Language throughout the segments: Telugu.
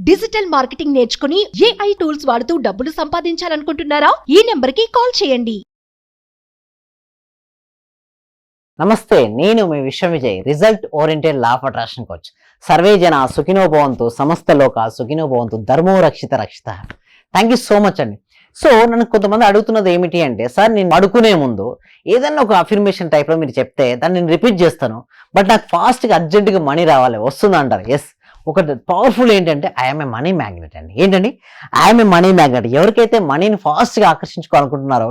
డిజిటల్ మార్కెటింగ్ నేర్చుకుని AI టూల్స్ వాడుతూ డబ్బులు సంపాదించాలనుకుంటున్నారా? ఈ నెంబర్కి కాల్ చేయండి. నమస్తే, నేను మీ విశ్వ Vijay, result oriented law of attraction coach. Survey జన సుఖినో భవంతు, సమస్త లోక సుఖినో భవంతు, ధర్మో రక్షిత రక్షిత. థ్యాంక్ యూ సో మచ్ అండి. సో నన్ను కొంతమంది అడుగుతున్నది ఏమిటి అంటే, సార్ నేను పడుకునే ముందు ఏదన్నా ఒక అఫర్మేషన్ టైప్లో మీరు చెప్తే దాన్ని నేను రిపీట్ చేస్తాను, బట్ నాకు ఫాస్ట్గా అర్జెంటుగా మనీ రావాలి, వస్తుంది అంటారు. ఎస్, ఒక పవర్ఫుల్ ఏంటంటే ఐఎమ్ ఏ మనీ మ్యాగ్నెట్ అండి. ఏంటండి? I'm a money magnet. ఎవరికైతే మనీని ఫాస్ట్గా ఆకర్షించుకోవాలనుకుంటున్నారో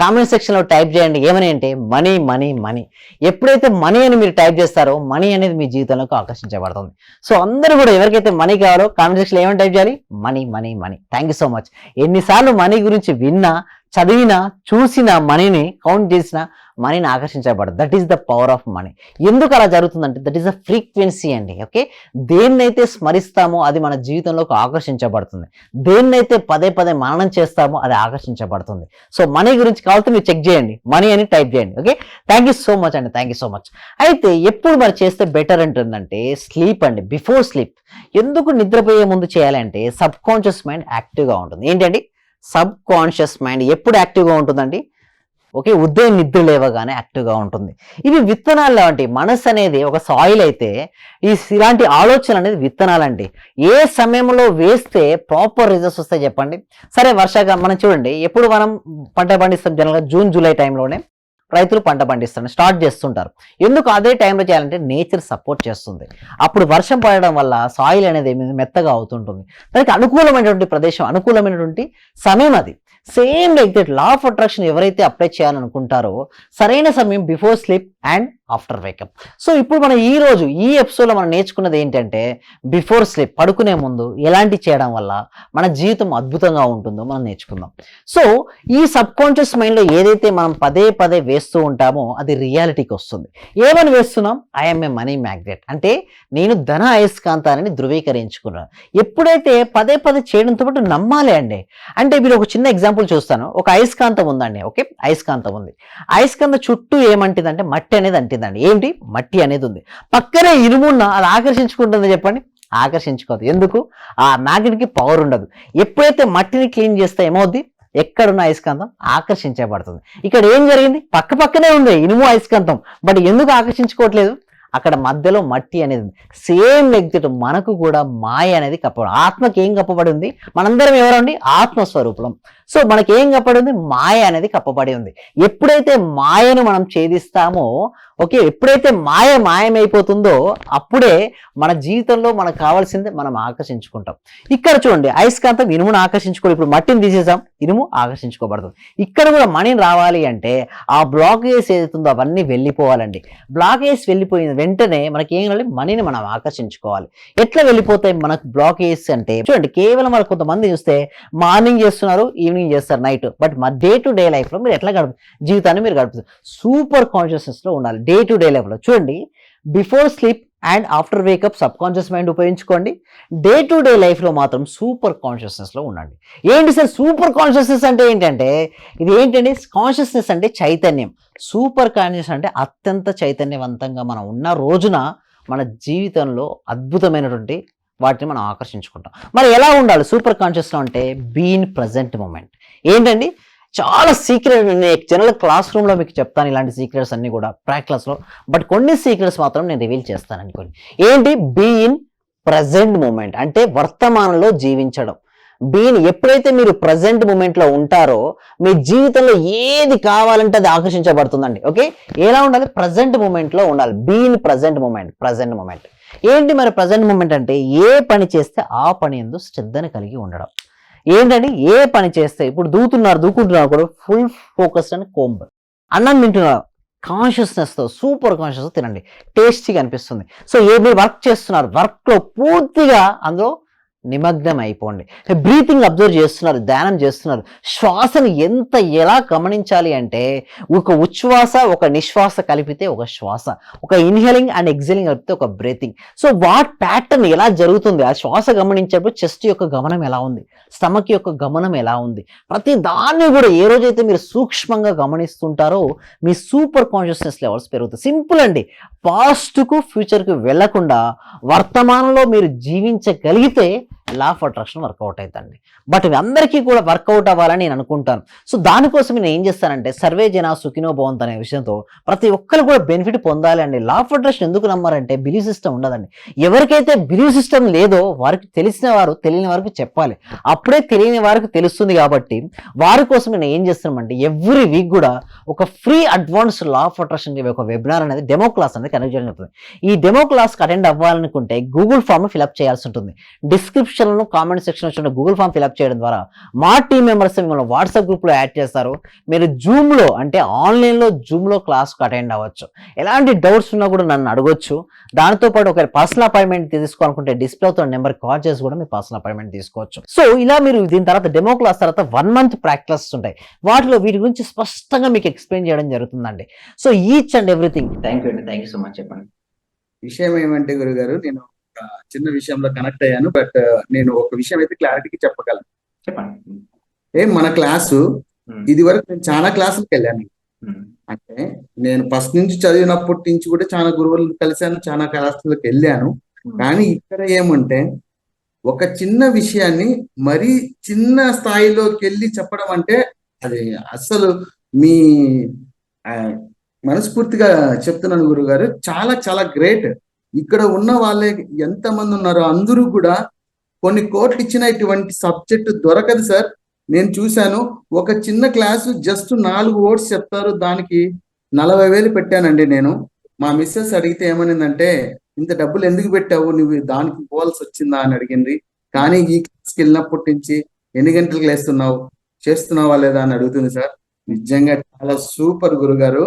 కామెంట్ సెక్షన్లో టైప్ చేయండి. ఏమని అంటే మనీ మనీ మనీ. ఎప్పుడైతే మనీ అని మీరు టైప్ చేస్తారో మనీ అనేది మీ జీవితంలోకి ఆకర్షించబడుతుంది. సో అందరూ కూడా ఎవరికైతే మనీ కావాలో కామెంట్ సెక్షన్లో ఏమని టైప్ చేయాలి? Money money money. Thank you so much. ఎన్నిసార్లు మనీ గురించి విన్నా, చదివినా, చూసిన, మనీని కౌంట్ చేసిన మనీని ఆకర్షించబడదు. That is the power of money. ఎందుకు అలా జరుగుతుందంటే దట్ ఈస్ ద ఫ్రీక్వెన్సీ అండి. ఓకే, దేన్నైతే స్మరిస్తామో అది మన జీవితంలోకి ఆకర్షించబడుతుంది. దేన్నైతే పదే పదే మననం చేస్తామో అది ఆకర్షించబడుతుంది. సో మనీ గురించి కావాలంటే మీరు చెక్ చేయండి, మనీ అని టైప్ చేయండి. Okay, thank you so much అండి. Thank you so much. అయితే ఎప్పుడు మరి చేస్తే బెటర్ ఉంటుందంటే స్లీప్ అండి. Before sleep. ఎందుకు నిద్రపోయే ముందు చేయాలంటే సబ్ కాన్షియస్ మైండ్ యాక్టివ్గా ఉంటుంది. ఏంటండి? సబ్ కాన్షియస్ మైండ్ ఎప్పుడు యాక్టివ్గా ఉంటుందండి? ఓకే, ఉదయం నిద్ర లేవగానే యాక్టివ్గా ఉంటుంది. ఇవి విత్తనాలు లాంటి. మనసు అనేది ఒక సాయిల్ అయితే ఇలాంటి ఆలోచన అనేది విత్తనాలండి. ఏ సమయంలో వేస్తే ప్రాపర్ రిజల్ట్స్ వస్తాయి చెప్పండి. సరే, వర్షాకాలం మనం చూడండి, ఎప్పుడు మనం పంట పండిస్తాం? జనరల్గా జూన్ జూలై టైంలోనే రైతులు పంట పండిస్తారు, స్టార్ట్ చేస్తుంటారు. ఎందుకు అదే టైంలో చేయాలంటే నేచర్ సపోర్ట్ చేస్తుంది. అప్పుడు వర్షం పడడం వల్ల సాయిల్ అనేది మెత్తగా అవుతుంటుంది. దానికి అనుకూలమైనటువంటి ప్రదేశం, అనుకూలమైనటువంటి సమయం అది. Same like that law of attraction ఎవరైతే అప్లై చేయాలనుకుంటారో సరైన సమయం before sleep and after wake up. So ఇప్పుడు మనం ఈ రోజు ఈ ఎపిసోడ్లో మనం నేర్చుకున్నది ఏంటంటే బిఫోర్ స్లీప్, పడుకునే ముందు ఎలాంటి చేయడం వల్ల మన జీవితం అద్భుతంగా ఉంటుందో మనం నేర్చుకుందాం. సో ఈ సబ్ కాన్షియస్ మైండ్లో ఏదైతే మనం పదే పదే వేస్తూ ఉంటామో అది రియాలిటీకి వస్తుంది. ఏమని వేస్తున్నాం? I'm a money magnet. అంటే నేను ధన అయస్కాంతాన్ని ధృవీకరించుకున్నాను. ఎప్పుడైతే పదే పదే చేయడంతో పాటు నమ్మాలి అండి. అంటే మీరు ఒక చిన్న ఎగ్జాంపుల్ చూస్తాను. ఒక అయస్కాంతం ఉందండి. ఓకే, అయస్కాంతం ఉంది. అయస్కాంతం చుట్టూ ఏమంటిదంటే మట్టి అనేది అంటిందండి. ఏంటి? మట్టి అనేది ఉంది. పక్కనే ఇనుమున్న అది ఆకర్షించుకుంటుంది చెప్పండి? ఆకర్షించుకోదు. ఎందుకు? ఆ మ్యాగ్నెట్కి పవర్ ఉండదు. ఎప్పుడైతే మట్టిని క్లీన్ చేస్తే ఏమవుద్ది? ఎక్కడున్న అయస్కాంతం ఆకర్షించబడుతుంది. ఇక్కడ ఏం జరిగింది? పక్క పక్కనే ఉంది ఇనుము అయస్కాంతం, బట్ ఎందుకు ఆకర్షించుకోవట్లేదు? అక్కడ మధ్యలో మట్టి అనేది. సేమ్ లెగ్జెట్ మనకు కూడా మాయ అనేది కప్పబడి, ఆత్మకి ఏం కప్పబడి ఉంది? మనందరం ఎవరండి? ఆత్మస్వరూపం. సో మనకి ఏం కప్పబడి ఉంది? మాయ అనేది కప్పబడి ఉంది. ఎప్పుడైతే మాయను మనం ఛేదిస్తామో, ఓకే, ఎప్పుడైతే మాయమైపోతుందో అప్పుడే మన జీవితంలో మనకు కావాల్సిందే మనం ఆకర్షించుకుంటాం. ఇక్కడ చూడండి, అయస్కాంతం ఇనుమును ఆకర్షించుకోవాలి. ఇప్పుడు మట్టిని తీసేసాం, ఇనుము ఆకర్షించుకోబడుతుంది. ఇక్కడ కూడా మనీని రావాలి అంటే ఆ బ్లాకేజ్ ఏదైతుందో అవన్నీ వెళ్ళిపోవాలండి. బ్లాకేజ్ వెళ్ళిపోయిన వెంటనే మనకి ఏం కావాలి? మనీని మనం ఆకర్షించుకోవాలి. ఎట్లా వెళ్ళిపోతాయి మనకు బ్లాకేజ్ అంటే? చూడండి, కేవలం మనకు కొంతమంది చూస్తే మార్నింగ్ చేస్తున్నారు, ఈవినింగ్ చేస్తారు, నైట్. బట్ మా డే టు డే లైఫ్లో మీరు ఎట్లా జీవితాన్ని మీరు గడుపుతారు? సూపర్ కాన్షియస్నెస్లో ఉండాలి. డే టు డే లైఫ్లో చూడండి, before sleep and after wake up sub conscious mind ఉపయోగించుకోండి. డే టు డే లైఫ్లో మాత్రం సూపర్ కాన్షియస్నెస్లో ఉండండి. ఏంటి సార్ సూపర్ కాన్షియస్నెస్ అంటే? ఏంటంటే ఇది ఏంటంటే కాన్షియస్నెస్ అంటే చైతన్యం. సూపర్ కాన్షియస్ అంటే అత్యంత చైతన్యవంతంగా మనం ఉన్న రోజున మన జీవితంలో అద్భుతమైనటువంటి వాటిని మనం ఆకర్షించుకుంటాం. మరి ఎలా ఉండాలి సూపర్ కాన్షియస్లో అంటే? Be in present moment. ఏంటండి? చాలా సీక్రెట్. నేను జనరల్ క్లాస్ రూమ్లో మీకు చెప్తాను ఇలాంటి సీక్రెట్స్ అన్నీ కూడా ప్రాక్టీస్లో, బట్ కొన్ని సీక్రెట్స్ మాత్రం నేను రివీల్ చేస్తాను అనుకోండి. ఏంటి? బీ ఇన్ ప్రజెంట్ మూమెంట్ అంటే వర్తమానంలో జీవించడం. బీన్ ఎప్పుడైతే మీరు ప్రజెంట్ మూమెంట్లో ఉంటారో మీ జీవితంలో ఏది కావాలంటే అది ఆకర్షించబడుతుందండి. ఓకే, ఎలా ఉండాలి? ప్రజెంట్ మూమెంట్లో ఉండాలి. Be in present moment. Present moment ఏంటి మరి? ప్రజెంట్ మూమెంట్ అంటే ఏ పని చేస్తే ఆ పని యందు శ్రద్ధను కలిగి ఉండడం. ఏంటంటే ఏ పని చేస్తే, ఇప్పుడు దూకుంటున్నారు కూడా ఫుల్ ఫోకస్ అండ్ కోంబ్. అన్నం తింటున్నారు, కాన్షియస్నెస్తో సూపర్ కాన్షియస్తో తినండి, టేస్టీగా అనిపిస్తుంది. సో మీరు వర్క్ చేస్తున్నారు, వర్క్లో పూర్తిగా అందులో నిమగ్నం అయిపోండి. బ్రీతింగ్ అబ్జర్వ్ చేస్తున్నారు, ధ్యానం చేస్తున్నారు. శ్వాసను ఎలా గమనించాలి అంటే ఒక ఉచ్ఛ్వాస ఒక నిశ్వాస కలిపితే ఒక శ్వాస, ఒక ఇన్హేలింగ్ అండ్ ఎక్సెలింగ్ కలిపితే ఒక బ్రీతింగ్. సో వాట్ ప్యాటర్న్ ఎలా జరుగుతుంది? ఆ శ్వాస గమనించేటప్పుడు చెస్ట్ యొక్క గమనం ఎలా ఉంది, స్టమక్ యొక్క గమనం ఎలా ఉంది, ప్రతి దాన్ని కూడా ఏ రోజైతే మీరు సూక్ష్మంగా గమనిస్తుంటారో మీ సూపర్ కాన్షియస్నెస్ లెవెల్స్ పెరుగుతాయి. సింపుల్ అండి. పాస్ట్కు ఫ్యూచర్కు వెళ్లకుండా వర్తమానంలో మీరు జీవించగలిగితే లా ఆఫ్ అట్రాక్షన్ వర్కౌట్ అవుతుంది. బట్ ఇవి అందరికీ కూడా వర్కౌట్ అవ్వాలని నేను అనుకుంటాను. సో దానికోసం నేను ఏం చేస్తానంటే సర్వే జన సుఖినో భవంతు అనే విషయంతో ప్రతి ఒక్కరు కూడా బెనిఫిట్ పొందాలి అండి. లా ఆఫ్ అట్రాక్షన్ ఎందుకు నమ్మారంటే బిలీవ్ సిస్టమ్ ఉండదండి. ఎవరికైతే బిలీవ్ సిస్టమ్ లేదో వారికి తెలిసిన వారు తెలియని వారికి చెప్పాలి. అప్పుడే తెలియని వారికి తెలుస్తుంది. కాబట్టి వారి కోసం నేను ఏం చేస్తున్నామంటే ఎవ్రీ వీక్ కూడా ఒక free advance law of attraction ఒక వెబినార్ అనేది డెమో క్లాస్ అనేది కనెక్ట్ చేయడం జరుగుతుంది. ఈ డెమో క్లాస్కి అటెండ్ అవ్వాలనుకుంటే గూగుల్ ఫామ్ ఫిల్అప్ చేయాల్సి ఉంటుంది. డిస్క్రిప్షన్లో కామెంట్ సెక్షన్ వచ్చిన గూగుల్ ఫామ్ ఫిల్అప్ చేయడం ద్వారా మా టీం మెంబర్స్ మిమ్మల్ని వాట్సాప్ గ్రూప్లో యాడ్ చేస్తారు. మీరు జూమ్లో అంటే ఆన్లైన్లో జూమ్లో క్లాస్కి అటెండ్ అవ్వచ్చు. ఎలాంటి డౌట్స్ ఉన్నా కూడా నన్ను అడగొచ్చు. దాంతోపాటు ఒక పర్సనల్ అపాయింట్మెంట్ తీసుకోవాలనుకుంటే డిస్ప్లే అవుతున్న నెంబర్ కాల్ చేసి కూడా మీరు పర్సనల్ అపాయింట్మెంట్ తీసుకోవచ్చు. సో ఇలా మీరు దీని తర్వాత డెమో క్లాస్ తర్వాత 1 month ప్రాక్టీస్ ఉంటాయి. వాటిలో వీటి గురించి స్పష్టంగా మీకు ఎక్స్ప్లెయిన్ చేయడం జరుగుతుందండి. So each and everything. Thank you అండి. Thank you so much. చెప్పండి. విషయం ఏమంటే గురుగారు, నేను ఒక చిన్న విషయంలో కనెక్ట్ అయ్యాను. బట్ నేను ఒక విషయం అయితే క్లారిటీకి చెప్పగలను. చెప్పండి. మన క్లాసు ఇది వరకు నేను చాలా క్లాసులకు వెళ్ళాను. అంటే నేను ఫస్ట్ నుంచి చదివినప్పటి నుంచి కూడా చాలా గురువులను కలిశాను, చాలా క్లాసులకు వెళ్ళాను. కానీ ఇక్కడ ఏమంటే ఒక చిన్న విషయాన్ని మరీ చిన్న స్థాయిలోకి వెళ్ళి చెప్పడం అంటే అది అస్సలు మీ మనస్ఫూర్తిగా చెప్తున్నాను గురుగారు, చాలా చాలా గ్రేట్. ఇక్కడ ఉన్న వాళ్ళే ఎంతమంది ఉన్నారో అందరూ కూడా కొన్ని కోట్లు ఇచ్చిన ఇటువంటి సబ్జెక్ట్ దొరకదు సార్. నేను చూశాను, ఒక చిన్న క్లాసు జస్ట్ 4 words చెప్తారు, దానికి 40,000 పెట్టానండి నేను. మా మిస్సెస్ అడిగితే ఏమనిందంటే, ఇంత డబ్బులు ఎందుకు పెట్టావు, నువ్వు దానికి పోవాల్సి వచ్చిందా అని అడిగింది. కానీ ఈ క్లాస్కి వెళ్ళినప్పటి నుంచి ఎన్ని గంటలకు లేస్తున్నావు, చేస్తున్నావా లేదా అని అడుగుతుంది సార్. నిజంగా చాలా సూపర్ గురుగారు.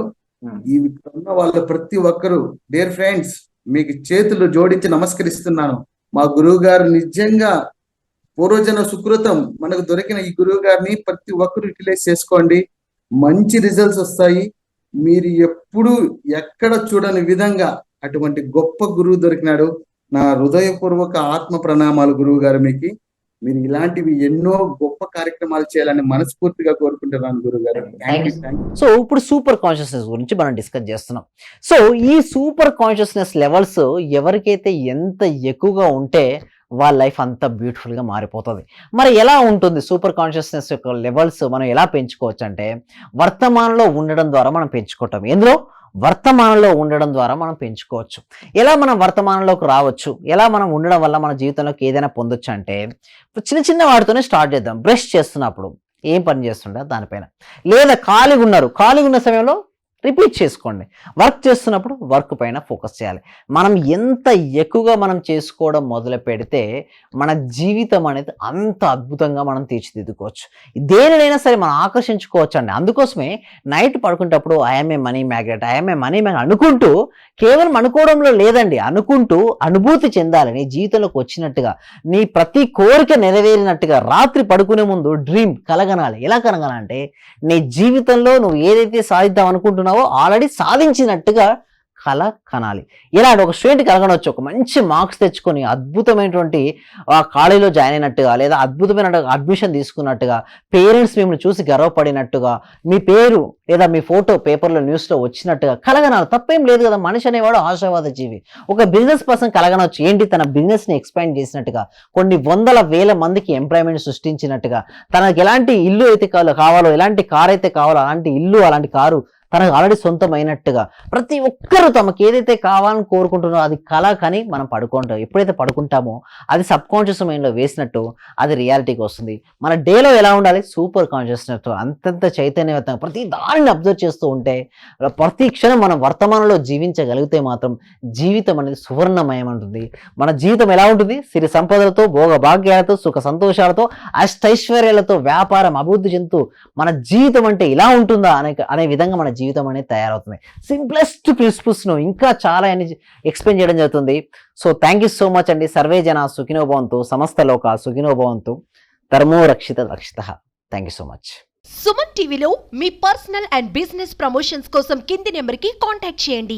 ఈ ఉన్న వాళ్ళ ప్రతి ఒక్కరు డియర్ ఫ్రెండ్స్ మీకు చేతులు జోడించి నమస్కరిస్తున్నాను. మా గురువు గారు నిజంగా పూర్వజన సుకృతం మనకు దొరికిన ఈ గురువు గారిని ప్రతి ఒక్కరు యూటిలైజ్ చేసుకోండి. మంచి రిజల్ట్స్ వస్తాయి. మీరు ఎప్పుడు ఎక్కడ చూడని విధంగా అటువంటి గొప్ప గురువు దొరికినాడు. నా హృదయపూర్వక ఆత్మ ప్రణామాలు గురువు గారు మీకు. మీరు ఇలాంటివి ఎన్నో గొప్ప కార్యక్రమాలు చేయాలని మనస్ఫూర్తిగా కోరుకుంటున్నాను గురువు గారు. సో ఇప్పుడు సూపర్ కాన్షియస్నెస్ గురించి మనం డిస్కస్ చేస్తున్నాం. సో ఈ సూపర్ కాన్షియస్నెస్ లెవెల్స్ ఎవరికైతే ఎంత ఎక్కువగా ఉంటే వాళ్ళ లైఫ్ అంత బ్యూటిఫుల్ గా మారిపోతుంది. మరి ఎలా ఉంటుంది సూపర్ కాన్షియస్నెస్ యొక్క లెవెల్స్ మనం ఎలా పెంచుకోవచ్చు అంటే వర్తమానంలో ఉండడం ద్వారా మనం పెంచుకుంటాం. ఎందులో వర్తమానంలో ఉండడం ద్వారా మనం పెంచుకోవచ్చు. ఎలా మనం వర్తమానంలోకి రావచ్చు, ఎలా మనం ఉండడం వల్ల మన జీవితంలోకి ఏదైనా పొందొచ్చు అంటే చిన్న చిన్న వాటితోనే స్టార్ట్ చేద్దాం. బ్రష్ చేస్తున్నప్పుడు ఏం పని చేస్తుండే దానిపైన, లేదా ఖాళీగా ఉన్న సమయంలో రిపీట్ చేసుకోండి. వర్క్ చేస్తున్నప్పుడు వర్క్ పైన ఫోకస్ చేయాలి. మనం ఎంత ఎక్కువగా మనం చేసుకోవడం మొదలు పెడితే మన జీవితం అనేది అంత అద్భుతంగా మనం తీర్చిదిద్దుకోవచ్చు. దేనినైనా సరే మనం ఆకర్షించుకోవచ్చు అండి. అందుకోసమే నైట్ పడుకునేటప్పుడు ఐఎమ్ ఏ మనీ మ్యాగ్నెట్ అనుకుంటూ, కేవలం అనుకోవడంలో లేదండి, అనుకుంటూ అనుభూతి చెందాలి. నీ జీవితంలోకి వచ్చినట్టుగా, నీ ప్రతి కోరిక నెరవేరినట్టుగా రాత్రి పడుకునే ముందు డ్రీమ్ కలగనాలి. ఎలా కలగనాలంటే నీ జీవితంలో నువ్వు ఏదైతే సాధిద్దాం అనుకుంటున్నావో ఆల్రెడీ సాధించినట్టుగా కళ కనాలి. ఇలా ఒక స్టూడెంట్ కలగనవచ్చు, ఒక మంచి మార్క్స్ తెచ్చుకొని అద్భుతమైనటువంటి కాలేజీలో జాయిన్ అయినట్టుగా, లేదా అద్భుతమైన అడ్మిషన్ తీసుకున్నట్టుగా, పేరెంట్స్ మిమ్మల్ని చూసి గర్వపడినట్టుగా, మీ పేరు లేదా మీ ఫోటో పేపర్లో న్యూస్లో వచ్చినట్టుగా కలగనాలి. తప్పేం లేదు కదా. మనిషి అనేవాడు ఆశావాద జీవి. ఒక బిజినెస్ పర్సన్ కలగనవచ్చు, ఏంటి తన బిజినెస్ని ఎక్స్పాండ్ చేసినట్టుగా, కొన్ని 100,000 మందికి ఎంప్లాయ్మెంట్ సృష్టించినట్టుగా, తనకు ఎలాంటి ఇల్లు అయితే కావాలో, ఎలాంటి కార్ అయితే కావాలో అలాంటి ఇల్లు అలాంటి కారు తనకు ఆల్రెడీ సొంతమైనట్టుగా ప్రతి ఒక్కరూ తమకు ఏదైతే కావాలని కోరుకుంటున్నారో అది కళ. కానీ మనం పడుకుంటాం, ఎప్పుడైతే పడుకుంటామో అది సబ్ కాన్షియస్ మైండ్లో వేసినట్టు అది రియాలిటీకి వస్తుంది. మన డేలో ఎలా ఉండాలి, సూపర్ కాన్షియస్నెస్ అంతంత చైతన్యవంతంగా ప్రతి దానిని అబ్జర్వ్ చేస్తూ ఉంటే ప్రతి క్షణం మనం వర్తమానంలో జీవించగలిగితే మాత్రం జీవితం అనేది సువర్ణమయం ఉంటుంది. మన జీవితం ఎలా ఉంటుంది, సిరి సంపదలతో, భోగ భాగ్యాలతో, సుఖ సంతోషాలతో, అష్టైశ్వర్యాలతో, వ్యాపారం అభివృద్ధి చెందుతూ మన జీవితం అంటే ఇలా ఉంటుందా అనే విధంగా మన జీవితం అనేది తయారవుతుంది. సింప్లెస్ట్ ప్రిన్సిపల్స్ ను ఇంకా చాలా ఎక్స్ప్లెయిన్ చేయడం జరుగుతుంది. So thank you so much అండి. సర్వే జన సుఖినో భవంతు, సమస్త లోక సుఖినో భవంతు, ధర్మో రక్షిత రక్షితః. Thank you so much. Suman టీవీలో మీ పర్సనల్ అండ్ బిజినెస్ ప్రమోషన్స్ కోసం కింది నెంబర్కి కాంటాక్ట్ చేయండి.